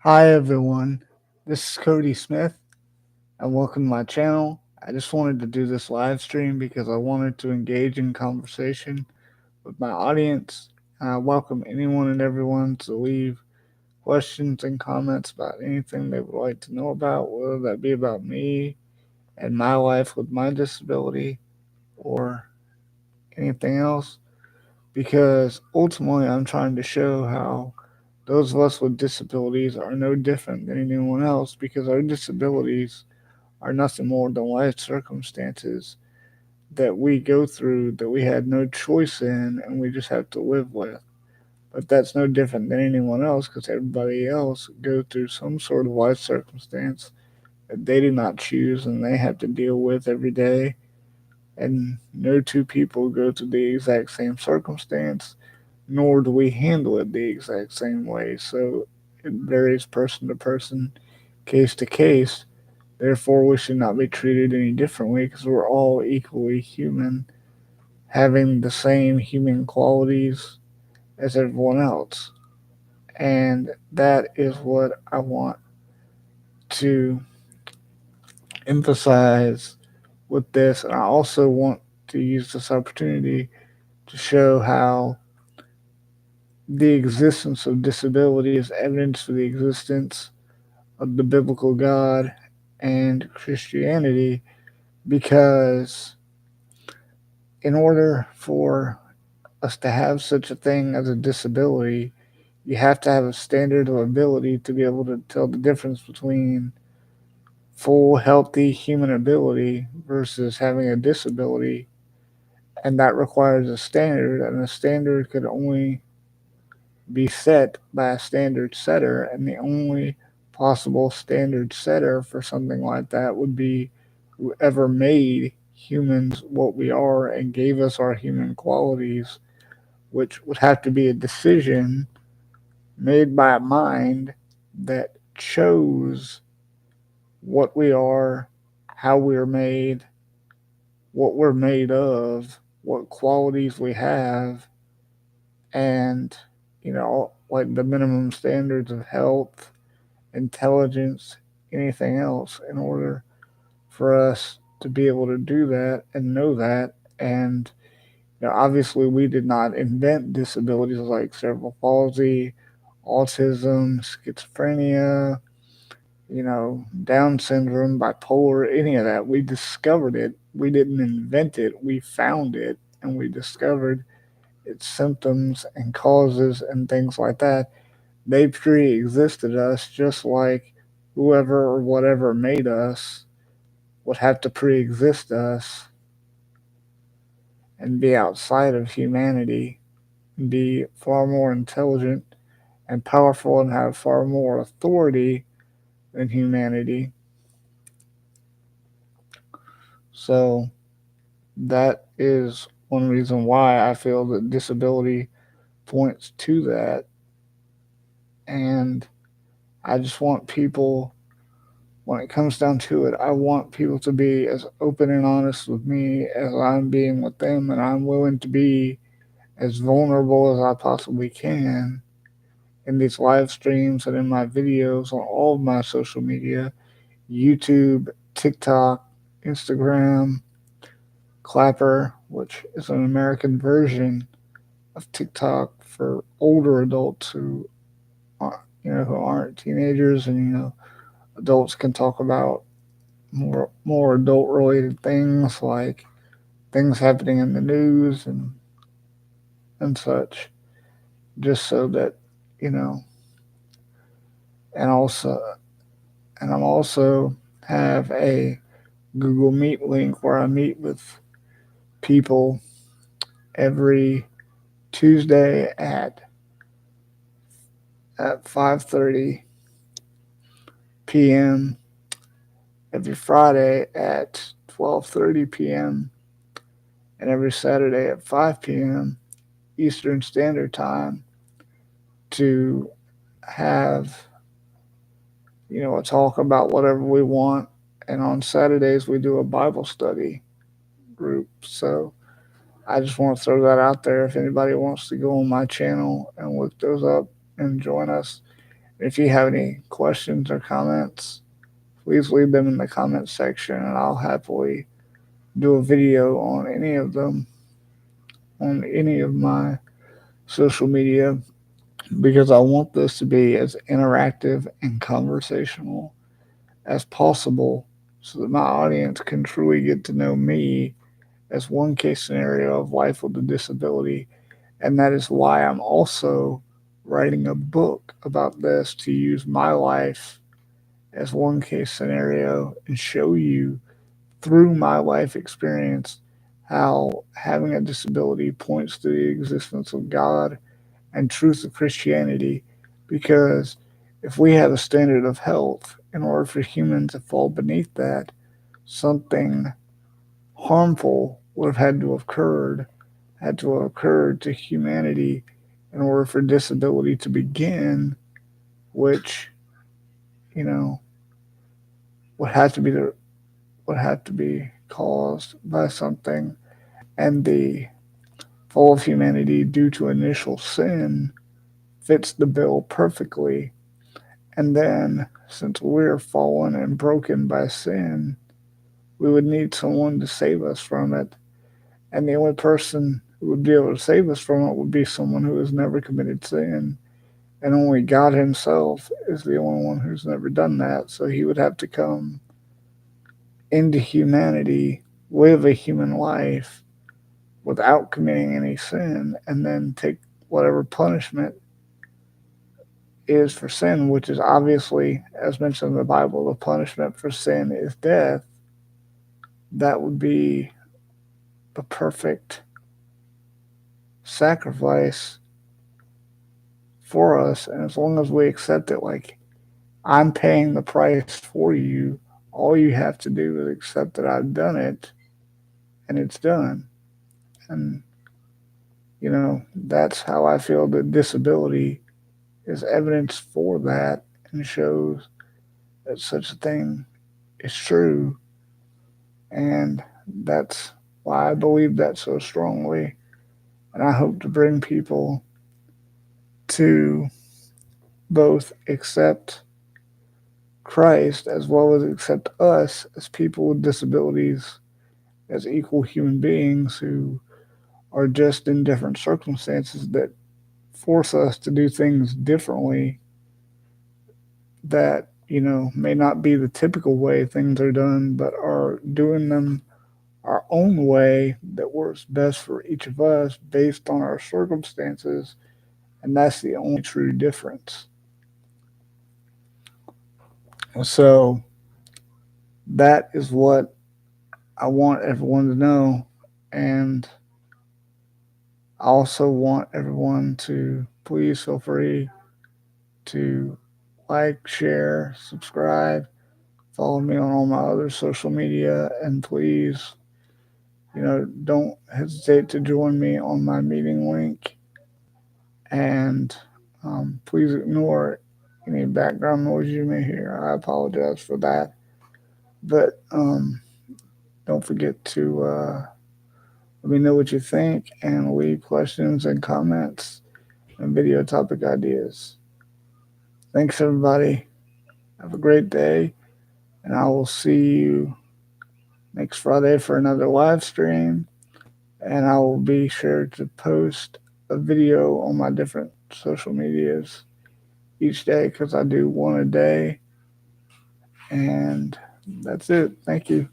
Hi everyone, this is Cody Smith and welcome to my channel. I just wanted to do this live stream because I wanted to engage in conversation with my audience. And I welcome anyone and everyone to leave questions and comments about anything they would like to know about, whether that be about me and my life with my disability or anything else, because ultimately I'm trying to show how those of us with disabilities are no different than anyone else because our disabilities are nothing more than life circumstances that we go through that we had no choice in and we just have to live with. But that's no different than anyone else because everybody else go through some sort of life circumstance that they do not choose and they have to deal with every day. And no two people go through the exact same circumstance, nor do we handle it the exact same way. So it varies person to person, case to case. Therefore, we should not be treated any differently because we're all equally human, having the same human qualities as everyone else. And that is what I want to emphasize with this. And I also want to use this opportunity to show how the existence of disability is evidence for the existence of the biblical God and Christianity because in order for us to have such a thing as a disability, you have to have a standard of ability to be able to tell the difference between full, healthy human ability versus having a disability. And that requires a standard, and the standard could only be set by a standard setter. And the only possible standard setter for something like that would be whoever made humans what we are and gave us our human qualities, which would have to be a decision made by a mind that chose what we are, how we're made, what we're made of, what qualities we have, and, like the minimum standards of health, intelligence, anything else in order for us to be able to do that and know that. And obviously, we did not invent disabilities like cerebral palsy, autism, schizophrenia, Down syndrome, bipolar, any of that. We discovered it. We didn't invent it. We found it and we discovered its symptoms and causes and things like that. They pre existed us just like whoever or whatever made us would have to pre exist us and be outside of humanity, be far more intelligent and powerful and have far more authority than humanity. So that is one reason why I feel that disability points to that. And I just want people, when it comes down to it, I want people to be as open and honest with me as I'm being with them. And I'm willing to be as vulnerable as I possibly can in these live streams and in my videos on all of my social media: YouTube, TikTok, Instagram, Clapper, which is an American version of TikTok for older adults who aren't teenagers, and adults can talk about more adult related things like things happening in the news and such, just so that you know. And also, and I'm also have a Google Meet link where I meet with people every Tuesday at 5:30 p.m., every Friday at 12:30 p.m., and every Saturday at 5 p.m. Eastern Standard Time to have a talk about whatever we want. And on Saturdays we do a Bible study group. So I just want to throw that out there. If anybody wants to go on my channel and look those up and join us, If you have any questions or comments, please leave them in the comments section and I'll happily do a video on any of them on any of my social media because I want this to be as interactive and conversational as possible so that my audience can truly get to know me as one case scenario of life with a disability. And that is why I'm also writing a book about this to use my life as one case scenario and show you through my life experience how having a disability points to the existence of God and truth of Christianity. Because if we have a standard of health, in order for humans to fall beneath that, something harmful would have had to have occurred to humanity in order for disability to begin, which, you know, would have to be caused by something. And the fall of humanity due to initial sin fits the bill perfectly. And then, since we're fallen and broken by sin, we would need someone to save us from it. And the only person who would be able to save us from it would be someone who has never committed sin. And only God Himself is the only one who's never done that. So He would have to come into humanity, live a human life without committing any sin, and then take whatever punishment is for sin, which is obviously, as mentioned in the Bible, the punishment for sin is death. That would be the perfect sacrifice for us. And as long as we accept it, like, I'm paying the price for you, all you have to do is accept that I've done it and it's done. And, that's how I feel that disability is evidence for that and shows that such a thing is true. And that's why I believe that so strongly. And I hope to bring people to both accept Christ as well as accept us as people with disabilities as equal human beings who are just in different circumstances that force us to do things differently that, may not be the typical way things are done, but are doing them our own way that works best for each of us based on our circumstances. And that's the only true difference. So that is what I want everyone to know. And I also want everyone to please feel free to like, share, subscribe, follow me on all my other social media, and please, don't hesitate to join me on my meeting link. And please ignore any background noise you may hear. I apologize for that. But don't forget to let me know what you think and leave questions and comments and video topic ideas. Thanks, everybody. Have a great day, and I will see you next Friday for another live stream. And I will be sure to post a video on my different social medias each day because I do one a day. And that's it. Thank you.